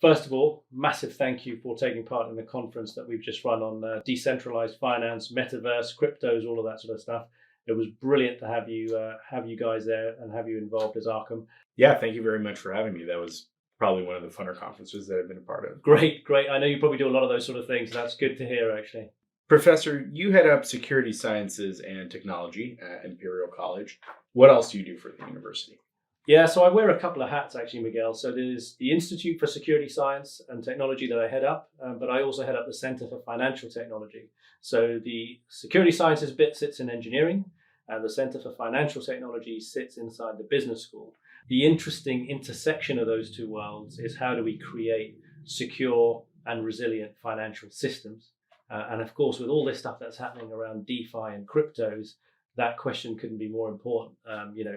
First of all, massive thank you for taking part in the conference that we've just run on decentralized finance, metaverse, cryptos, all of that sort of stuff. It was brilliant to have you guys there and have you involved as Arkham. Yeah, thank you very much for having me. That was probably one of the funner conferences that I've been a part of. Great. I know you probably do a lot of those sort of things. So that's good to hear, actually. Professor, you head up security sciences and technology at Imperial College. What else do you do for the university? Yeah, so I wear a couple of hats, actually, Miguel. So there's the Institute for Security Science and Technology that I head up, but I also head up the Center for Financial Technology. So the security sciences bit sits in engineering, and the Center for Financial Technology sits inside the business school. The interesting intersection of those two worlds is how do we create secure and resilient financial systems? And of course, with all this stuff that's happening around DeFi and cryptos, that question couldn't be more important,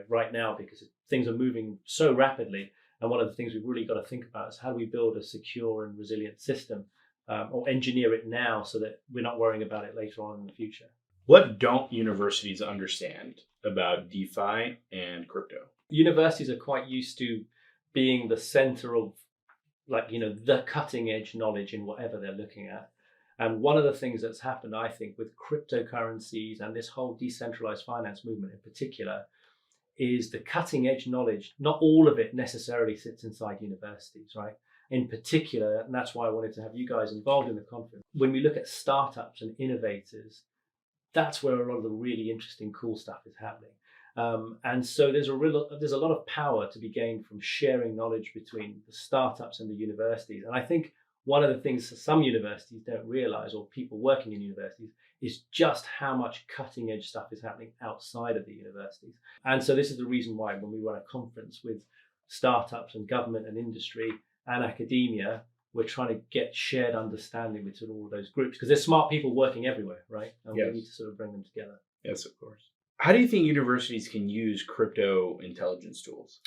right now, because things are moving so rapidly. And one of the things we've really got to think about is how do we build a secure and resilient system, or engineer it now so that we're not worrying about it later on in the future. What don't universities understand about DeFi and crypto? Universities are quite used to being the center of, the cutting edge knowledge in whatever they're looking at. And one of the things that's happened, I think, with cryptocurrencies and this whole decentralized finance movement in particular, is the cutting edge knowledge. Not all of it necessarily sits inside universities, right? In particular, and that's why I wanted to have you guys involved in the conference. When we look at startups and innovators, that's where a lot of the really interesting, cool stuff is happening. And so there's a lot of power to be gained from sharing knowledge between the startups and the universities. And I think one of the things that some universities don't realize, or people working in universities, is just how much cutting edge stuff is happening outside of the universities. And so this is the reason why when we run a conference with startups and government and industry and academia, we're trying to get shared understanding between all of those groups, because there's smart people working everywhere, right? And Yes. We need to sort of bring them together. Yes, of course. How do you think universities can use crypto intelligence tools?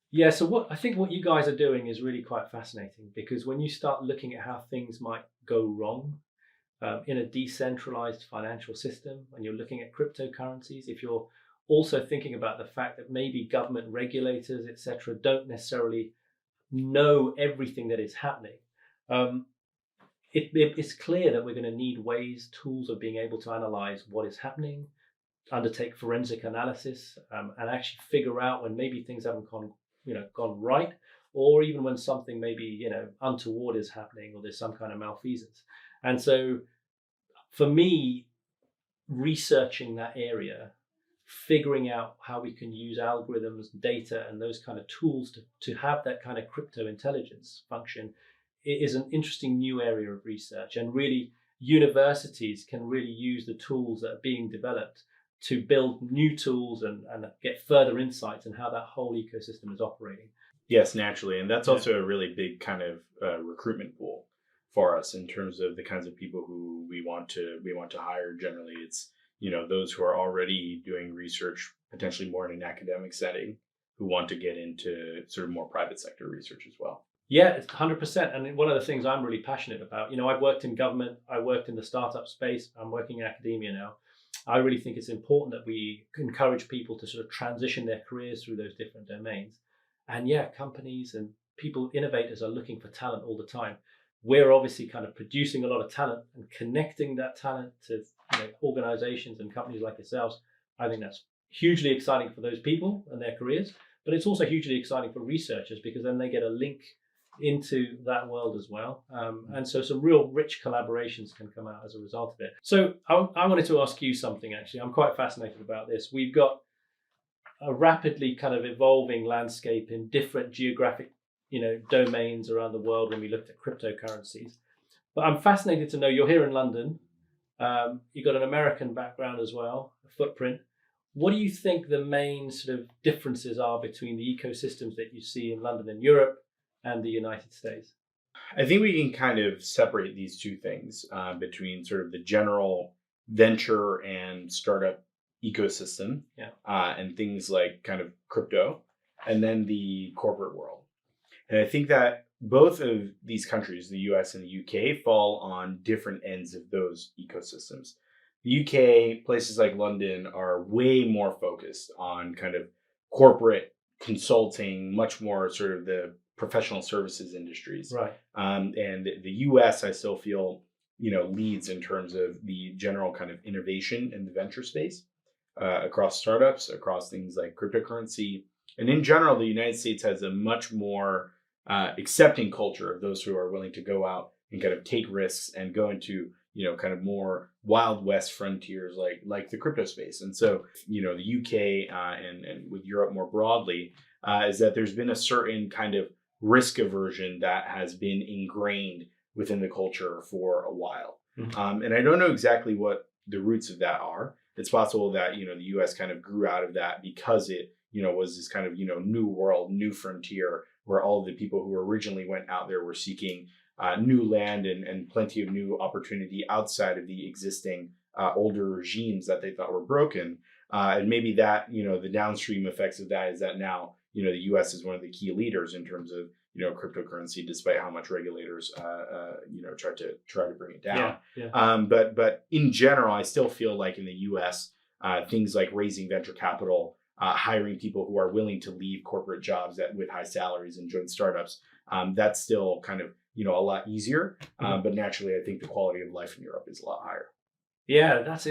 Yeah, so what you guys are doing is really quite fascinating, because when you start looking at how things might go wrong in a decentralized financial system, and you're looking at cryptocurrencies, if you're also thinking about the fact that maybe government regulators, etc., don't necessarily know everything that is happening, it's clear that we're going to need tools of being able to analyze what is happening, undertake forensic analysis, and actually figure out when maybe things haven't gone right, or even when something maybe untoward is happening, or there's some kind of malfeasance. And so for me, researching that area, figuring out how we can use algorithms, data, and those kind of tools to have that kind of crypto intelligence function, it is an interesting new area of research. And really, universities can really use the tools that are being developed to build new tools and get further insights on how that whole ecosystem is operating. Yes, naturally. And that's also a really big kind of recruitment pool for us in terms of the kinds of people who we want to hire. Generally, it's those who are already doing research, potentially more in an academic setting, who want to get into sort of more private sector research as well. Yeah, it's 100%. And one of the things I'm really passionate about, I've worked in government, I worked in the startup space, I'm working in academia now. I really think it's important that we encourage people to sort of transition their careers through those different domains. And companies and people, innovators, are looking for talent all the time. We're obviously kind of producing a lot of talent and connecting that talent to organizations and companies like yourselves. I think that's hugely exciting for those people and their careers, but it's also hugely exciting for researchers, because then they get a link into that world as well. And so some real rich collaborations can come out as a result of it. So I wanted to ask you something, actually. I'm quite fascinated about this. We've got a rapidly kind of evolving landscape in different geographic, domains around the world when we looked at cryptocurrencies. But I'm fascinated to know, you're here in London. You've got an American background as well, a footprint. What do you think the main sort of differences are between the ecosystems that you see in London and Europe and the United States? I think we can kind of separate these two things between sort of the general venture and startup ecosystem, and things like kind of crypto, and then the corporate world. And I think that both of these countries, the US and the UK, fall on different ends of those ecosystems. The UK, places like London, are way more focused on kind of corporate consulting, much more sort of the professional services industries. Right. And the US, I still feel, leads in terms of the general kind of innovation in the venture space across startups, across things like cryptocurrency. And in general, the United States has a much more accepting culture of those who are willing to go out and kind of take risks and go into, kind of more Wild West frontiers like the crypto space. And so, the UK and with Europe more broadly, is that there's been a certain kind of risk aversion that has been ingrained within the culture for a while. Mm-hmm. And I don't know exactly what the roots of that are. It's possible that, the US kind of grew out of that because it, was this kind of, new world, new frontier, where all of the people who originally went out there were seeking new land and plenty of new opportunity outside of the existing older regimes that they thought were broken. And maybe that, the downstream effects of that is that now, the US is one of the key leaders in terms of, cryptocurrency, despite how much regulators, try to bring it down. Yeah. But in general, I still feel like in the US, things like raising venture capital, hiring people who are willing to leave corporate jobs with high salaries and join startups, that's still kind of, a lot easier. But naturally, I think the quality of life in Europe is a lot higher. Yeah, that's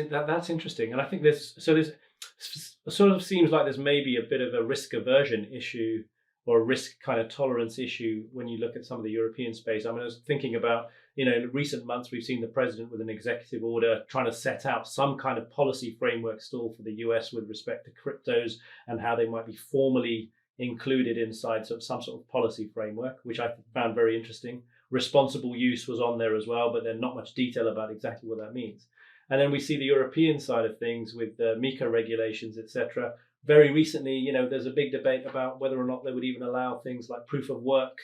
interesting. And I think there's sort of seems like there's maybe a bit of a risk aversion issue or a risk kind of tolerance issue when you look at some of the European space. I mean, I was thinking about, in recent months, we've seen the president with an executive order trying to set out some kind of policy framework still for the US with respect to cryptos and how they might be formally included inside some sort of policy framework, which I found very interesting. Responsible use was on there as well, but then not much detail about exactly what that means. And then we see the European side of things with the MiCA regulations, etc. Very recently, there's a big debate about whether or not they would even allow things like proof of work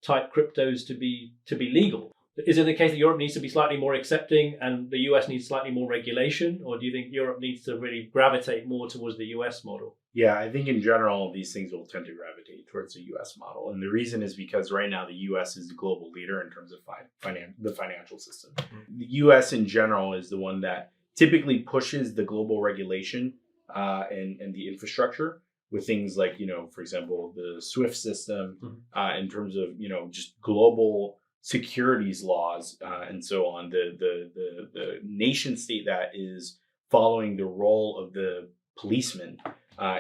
type cryptos to be legal. Is it the case that Europe needs to be slightly more accepting and the US needs slightly more regulation? Or do you think Europe needs to really gravitate more towards the US model? Yeah, I think in general, these things will tend to gravitate towards the US model. And the reason is because right now the US is the global leader in terms of the financial system. Mm-hmm. The US in general is the one that typically pushes the global regulation and the infrastructure with things like, for example, the SWIFT system, mm-hmm. In terms of, just global securities laws and so on. The nation state that is following the role of the policeman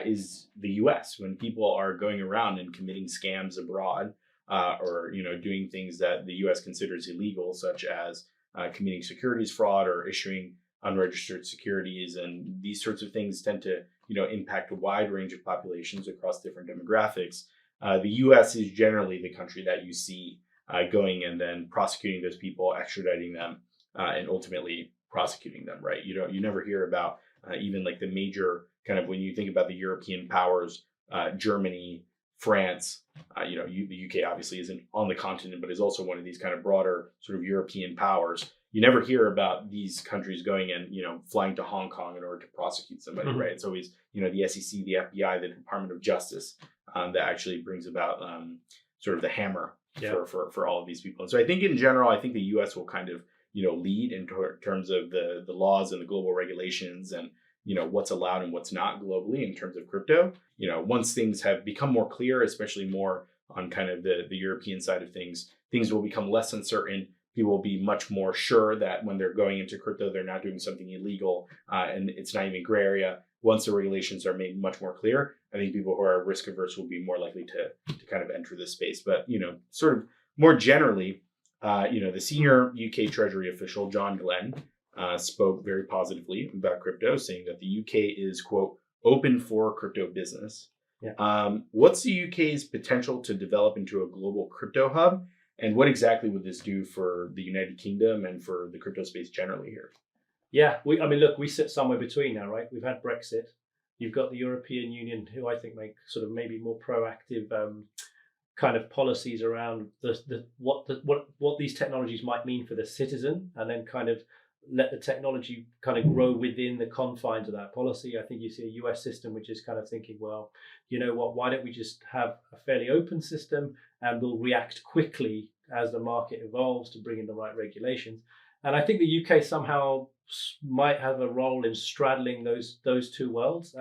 is the US. When people are going around and committing scams abroad or doing things that the US considers illegal, such as committing securities fraud or issuing unregistered securities, and these sorts of things tend to impact a wide range of populations across different demographics. The US is generally the country that you see going and then prosecuting those people, extraditing them, and ultimately prosecuting them, right? You never hear about even like the major kind of, when you think about the European powers, Germany, France, the UK obviously isn't on the continent, but is also one of these kind of broader sort of European powers. You never hear about these countries going and, flying to Hong Kong in order to prosecute somebody, mm-hmm. right? It's always, the SEC, the FBI, the Department of Justice that actually brings about sort of the hammer for all of these people. And so I think in general, I think the US will kind of, lead in terms of the laws and the global regulations and, what's allowed and what's not globally in terms of crypto. Once things have become more clear, especially more on kind of the European side of things will become less uncertain. People will be much more sure that when they're going into crypto, they're not doing something illegal and it's not even gray area. Once the regulations are made much more clear, I think people who are risk averse will be more likely to kind of enter this space. But, sort of more generally, the senior UK Treasury official, John Glenn, spoke very positively about crypto, saying that the UK is, quote, open for crypto business. Yeah. What's the UK's potential to develop into a global crypto hub? And what exactly would this do for the United Kingdom and for the crypto space generally here? Yeah, we sit somewhere between now, right? We've had Brexit. You've got the European Union, who I think make sort of maybe more proactive kind of policies around what these technologies might mean for the citizen, and then kind of let the technology kind of grow within the confines of that policy. I think you see a US system which is kind of thinking, well, you know what, why don't we just have a fairly open system and we'll react quickly as the market evolves to bring in the right regulations. And I think the UK somehow might have a role in straddling those two worlds,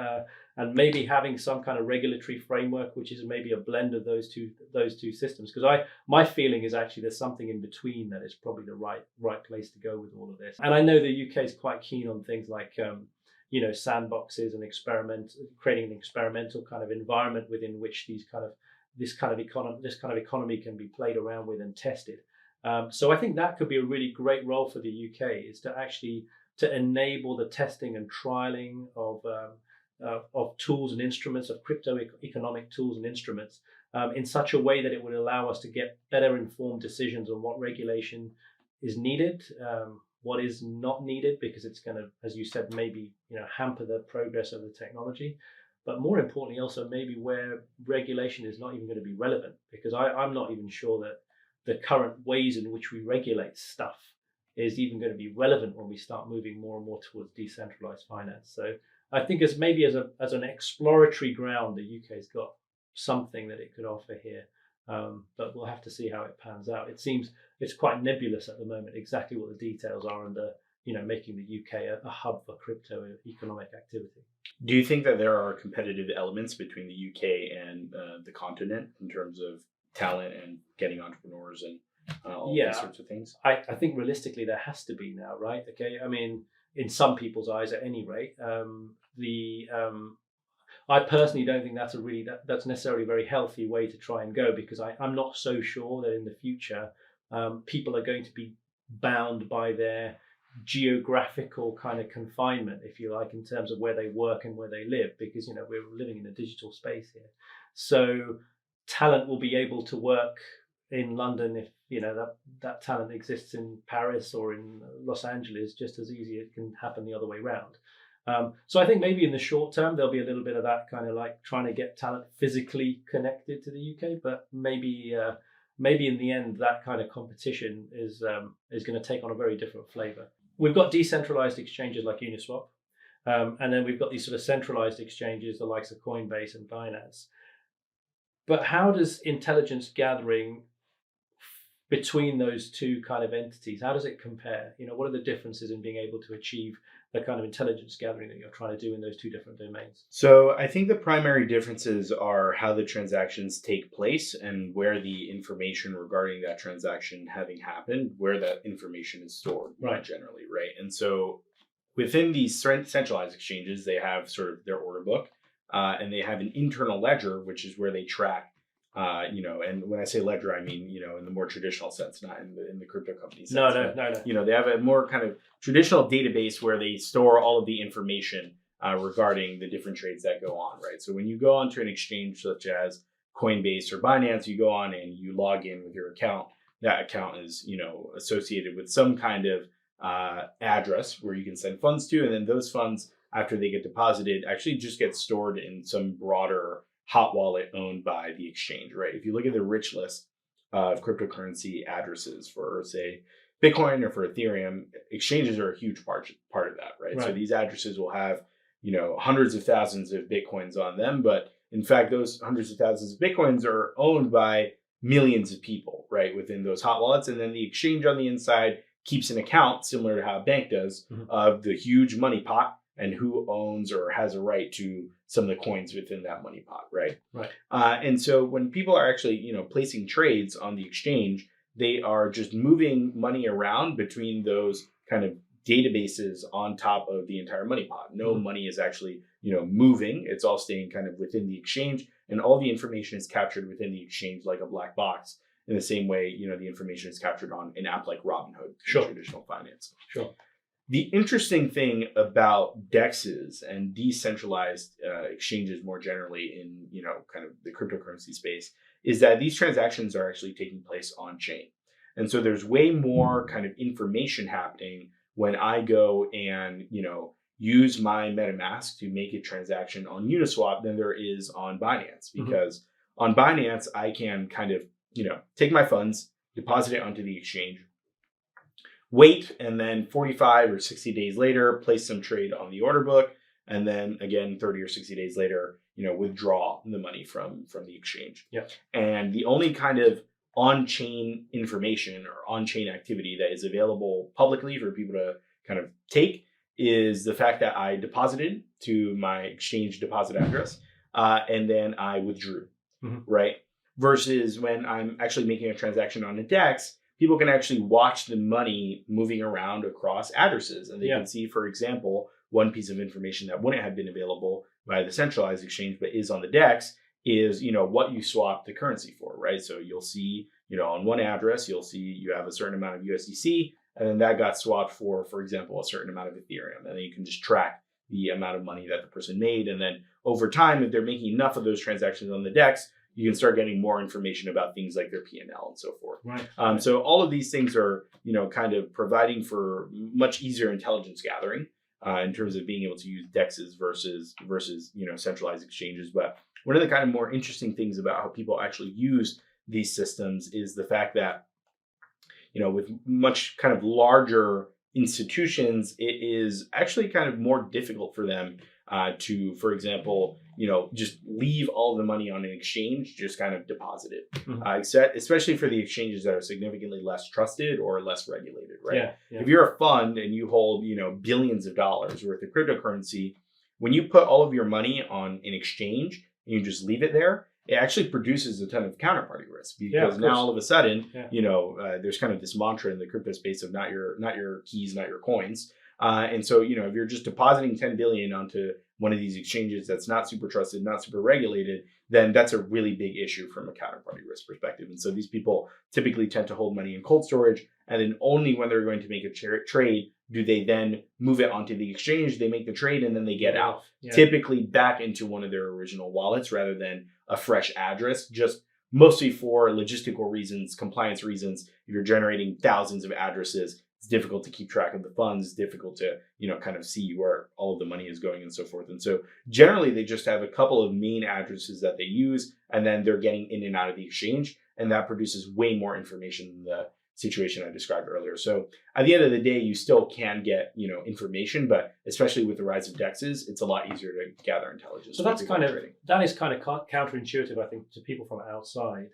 and maybe having some kind of regulatory framework, which is maybe a blend of those two systems. Because my feeling is actually there's something in between that is probably the right place to go with all of this. And I know the UK is quite keen on things like sandboxes and creating an experimental kind of environment within which this kind of economy can be played around with and tested. So I think that could be a really great role for the UK, is to enable the testing and trialing of tools and instruments, of crypto economic tools and instruments, in such a way that it would allow us to get better informed decisions on what regulation is needed, what is not needed, because it's going to, as you said, maybe hamper the progress of the technology. But more importantly, also maybe where regulation is not even going to be relevant, because I'm not even sure that the current ways in which we regulate stuff is even going to be relevant when we start moving more and more towards decentralized finance. So I think as an exploratory ground, the UK's got something that it could offer here, but we'll have to see how it pans out. It seems it's quite nebulous at the moment exactly what the details are under making the UK a hub for crypto economic activity. Do you think that there are competitive elements between the UK and the continent in terms of talent and getting entrepreneurs and all these sorts of things? I think realistically there has to be now, right? Okay, I mean, in some people's eyes, at any rate, I personally don't think that's necessarily a very healthy way to try and go, because I'm not so sure that in the future people are going to be bound by their geographical kind of confinement, if you like, in terms of where they work and where they live, because we're living in a digital space here. So talent will be able to work in London if that talent exists in Paris or in Los Angeles just as easy. It can happen the other way around. So I think maybe in the short term there'll be a little bit of that kind of like trying to get talent physically connected to the UK, but maybe in the end that kind of competition is going to take on a very different flavour. We've got decentralized exchanges like Uniswap, and then we've got these sort of centralized exchanges, the likes of Coinbase and Binance. But how does intelligence gathering between those two kind of entities, how does it compare? What are the differences in being able to achieve the kind of intelligence gathering that you're trying to do in those two different domains? So I think the primary differences are how the transactions take place and where the information regarding that transaction having happened, where that information is stored, right? Generally, right? And so within these centralized exchanges, they have sort of their order book, and they have an internal ledger, which is where they track, and when I say ledger, I mean, in the more traditional sense, not in the crypto company sense. No. They have a more kind of traditional database where they store all of the information regarding the different trades that go on, right? So when you go onto an exchange such as Coinbase or Binance, you go on and you log in with your account. That account is, associated with some kind of address where you can send funds to, and then those funds, after they get deposited, actually just get stored in some broader hot wallet owned by the exchange, right? If you look at the rich list of cryptocurrency addresses for, say, Bitcoin or for Ethereum, exchanges are a huge part of that, right? So these addresses will have, hundreds of thousands of Bitcoins on them, but in fact, those hundreds of thousands of Bitcoins are owned by millions of people, right, within those hot wallets. And then the exchange on the inside keeps an account, similar to how a bank does, of the huge money pot and who owns or has a right to some of the coins within that money pot, right? And so when people are actually, placing trades on the exchange, they are just moving money around between those kind of databases on top of the entire money pot. No money is actually, moving. It's all staying kind of within the exchange, and all the information is captured within the exchange like a black box. In the same way, the information is captured on an app like Robinhood, traditional finance. The interesting thing about DEXs and decentralized exchanges more generally in, kind of the cryptocurrency space is that these transactions are actually taking place on chain. And so there's way more kind of information happening when I go and, use my MetaMask to make a transaction on Uniswap than there is on Binance. Because on Binance, I can kind of, take my funds, deposit it onto the exchange, wait, and then 45 or 60 days later, place some trade on the order book, and then again, 30 or 60 days later, withdraw the money from the exchange. And the only kind of on-chain information or on-chain activity that is available publicly for people to kind of take is the fact that I deposited to my exchange deposit address and then I withdrew, right? Versus when I'm actually making a transaction on a DEX, people can actually watch the money moving around across addresses. And they can see, for example, one piece of information that wouldn't have been available by the centralized exchange, but is on the DEX is, what you swapped the currency for, right? So you'll see, on one address, you'll see you have a certain amount of USDC, and then that got swapped for example, a certain amount of Ethereum. And then you can just track the amount of money that the person made. And then over time, if they're making enough of those transactions on the DEX, you can start getting more information about things like their P&L and so forth. Right. So all of these things are, kind of providing for much easier intelligence gathering in terms of being able to use DEXs versus centralized exchanges. But one of the kind of more interesting things about how people actually use these systems is the fact that, with much kind of larger institutions, it is actually kind of more difficult for them to, for example, just leave all the money on an exchange, just kind of deposit it. Especially for the exchanges that are significantly less trusted or less regulated, right? Yeah. If you're a fund and you hold, billions of dollars worth of cryptocurrency, when you put all of your money on an exchange and you just leave it there, it actually produces a ton of counterparty risk because now all of a sudden, there's kind of this mantra in the crypto space of not your keys, not your coins. And so, if you're just depositing 10 billion onto one of these exchanges that's not super trusted, not super regulated, then that's a really big issue from a counterparty risk perspective. And so these people typically tend to hold money in cold storage. And then only when they're going to make a trade do they then move it onto the exchange. They make the trade and then they get out, typically back into one of their original wallets rather than a fresh address, just mostly for logistical reasons, compliance reasons. If you're generating thousands of addresses, it's difficult to keep track of the funds, it's difficult to, kind of see where all of the money is going and so forth. And so generally they just have a couple of main addresses that they use, and then they're getting in and out of the exchange. And that produces way more information than the situation I described earlier. So at the end of the day, you still can get, information, but especially with the rise of DEXs, it's a lot easier to gather intelligence. So that is kind of counterintuitive, I think, to people from outside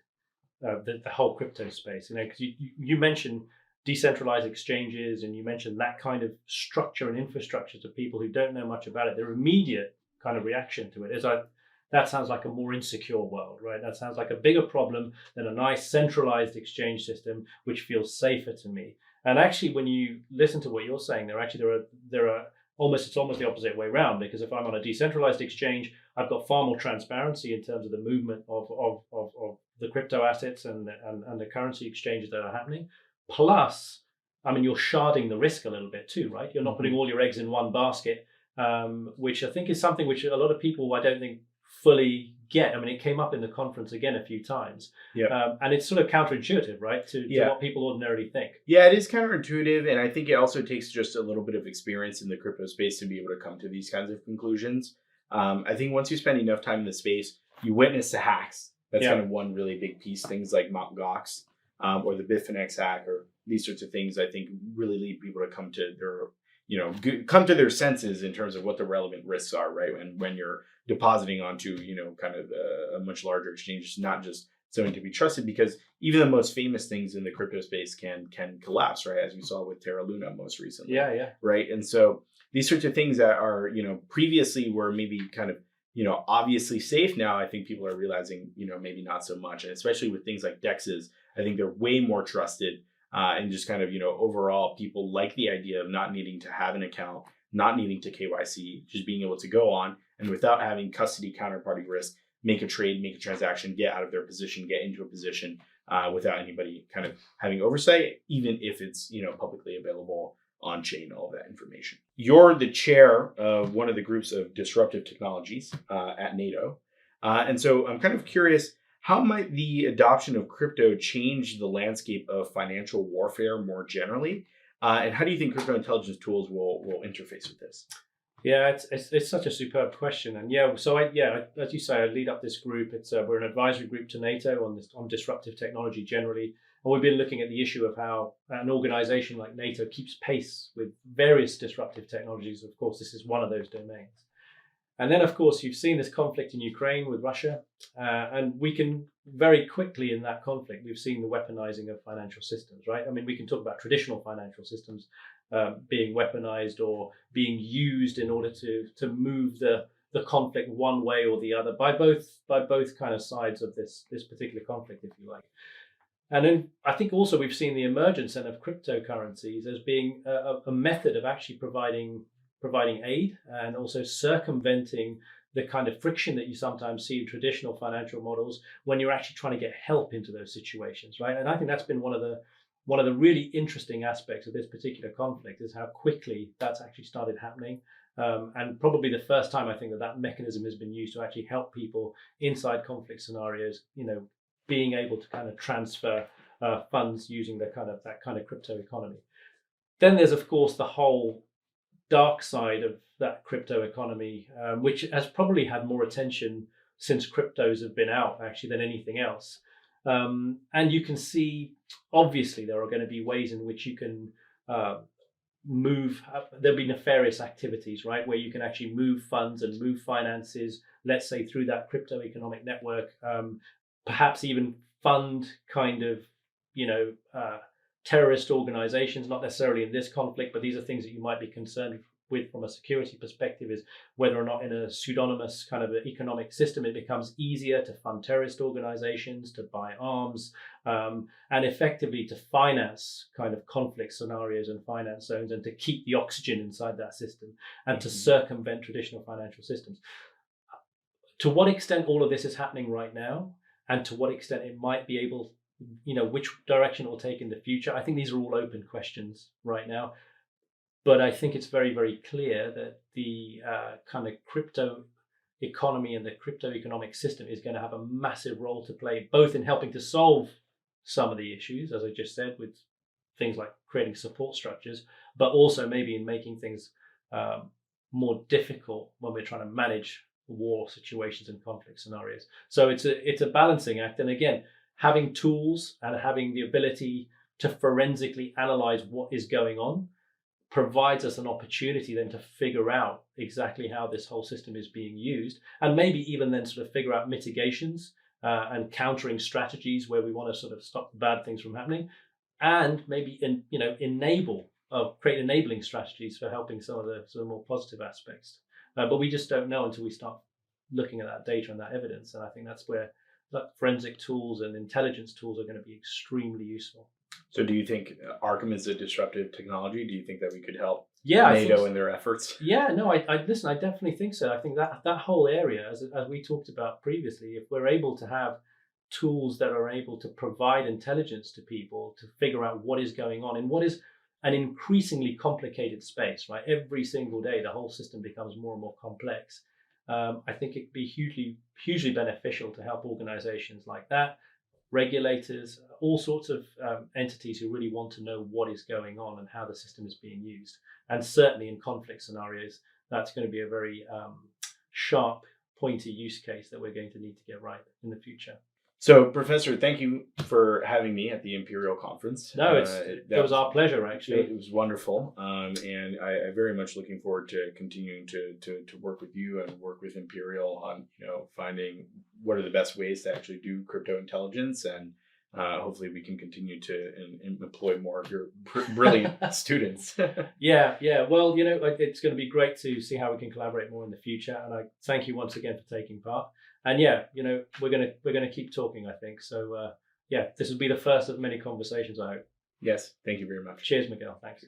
the whole crypto space, because you mentioned decentralized exchanges and you mentioned that kind of structure and infrastructure to people who don't know much about it. Their immediate kind of reaction to it is that sounds like a more insecure world, right? That sounds like a bigger problem than a nice centralized exchange system, which feels safer to me. And actually, when you listen to what you're saying, there are it's almost the opposite way around, because if I'm on a decentralized exchange, I've got far more transparency in terms of the movement of the crypto assets and the currency exchanges that are happening. Plus, you're sharding the risk a little bit too, right? You're not putting all your eggs in one basket, which I think is something which a lot of people, I don't think, fully get. It came up in the conference again a few times. And it's sort of counterintuitive, right, to what people ordinarily think. Yeah, it is counterintuitive. And I think it also takes just a little bit of experience in the crypto space to be able to come to these kinds of conclusions. I think once you spend enough time in the space, you witness the hacks. That's kind of one really big piece. Things like Mt. Gox or the Bitfinex hack or these sorts of things, I think really lead people to come to their senses in terms of what the relevant risks are, right? And when you're depositing onto, kind of a much larger exchange, it's not just something to be trusted, because even the most famous things in the crypto space can collapse, right? As we saw with Terra Luna most recently. Right. And so these sorts of things that are, previously were maybe kind of, obviously safe. Now I think people are realizing, maybe not so much. And especially with things like DEXs, I think they're way more trusted. And just kind of, overall, people like the idea of not needing to have an account, not needing to KYC, just being able to go on and without having custody counterparty risk, make a trade, make a transaction, get out of their position, get into a position without anybody kind of having oversight, even if it's, publicly available on chain, all of that information. You're the chair of one of the groups of disruptive technologies at NATO. And so I'm kind of curious, how might the adoption of crypto change the landscape of financial warfare more generally? And how do you think crypto intelligence tools will interface with this? Yeah, it's such a superb question. And so as you say, I lead up this group. We're an advisory group to NATO on disruptive technology generally. And we've been looking at the issue of how an organization like NATO keeps pace with various disruptive technologies. Of course, this is one of those domains. And then, of course, you've seen this conflict in Ukraine with Russia, and we can very quickly in that conflict, we've seen the weaponizing of financial systems, right? I mean, we can talk about traditional financial systems being weaponized or being used in order to move the conflict one way or the other by both kind of sides of this particular conflict, if you like. And then I think also we've seen the emergence then of cryptocurrencies as being a method of actually providing aid and also circumventing the kind of friction that you sometimes see in traditional financial models when you're actually trying to get help into those situations, right? And I think that's been one of the really interesting aspects of this particular conflict is how quickly that's actually started happening. And probably the first time I think that mechanism has been used to actually help people inside conflict scenarios, being able to kind of transfer funds using that kind of crypto economy. Then there's of course the whole dark side of that crypto economy, which has probably had more attention since cryptos have been out actually than anything else. And you can see, obviously, there are going to be ways in which you can there'll be nefarious activities, right, where you can actually move funds and move finances, let's say through that crypto economic network, perhaps even fund kind of, terrorist organizations, not necessarily in this conflict, but these are things that you might be concerned with from a security perspective, is whether or not in a pseudonymous kind of economic system it becomes easier to fund terrorist organizations, to buy arms, and effectively to finance kind of conflict scenarios and finance zones, and to keep the oxygen inside that system and to circumvent traditional financial systems. To what extent all of this is happening right now, and to what extent it might be able, which direction it will take in the future, I think these are all open questions right now. But I think it's very, very clear that the kind of crypto economy and the crypto economic system is going to have a massive role to play, both in helping to solve some of the issues, as I just said, with things like creating support structures, but also maybe in making things more difficult when we're trying to manage war situations and conflict scenarios. So it's a balancing act. And again, having tools and having the ability to forensically analyze what is going on provides us an opportunity then to figure out exactly how this whole system is being used, and maybe even then sort of figure out mitigations and countering strategies where we want to sort of stop the bad things from happening, and maybe create enabling strategies for helping some of the sort of more positive aspects. But we just don't know until we start looking at that data and that evidence, and I think that's where forensic tools and intelligence tools are going to be extremely useful. So do you think Arkham is a disruptive technology? Do you think that we could help NATO so. In their efforts? Yeah, no, I listen, I definitely think so. I think that whole area, as we talked about previously, if we're able to have tools that are able to provide intelligence to people to figure out what is going on in what is an increasingly complicated space, right? Every single day, the whole system becomes more and more complex. I think it'd be hugely beneficial to help organizations like that, regulators, all sorts of entities who really want to know what is going on and how the system is being used. And certainly in conflict scenarios, that's going to be a very sharp, pointy use case that we're going to need to get right in the future. So, Professor, thank you for having me at the Imperial Conference. No, it was our pleasure, actually. It was wonderful, and I very much looking forward to continuing to work with you and work with Imperial on finding what are the best ways to actually do crypto intelligence, and hopefully we can continue to employ more of your brilliant students. Yeah. Well, it's going to be great to see how we can collaborate more in the future, and I thank you once again for taking part. And we're gonna keep talking, I think. So this will be the first of many conversations, I hope. Yes, thank you very much. Cheers, Miguel. Thanks.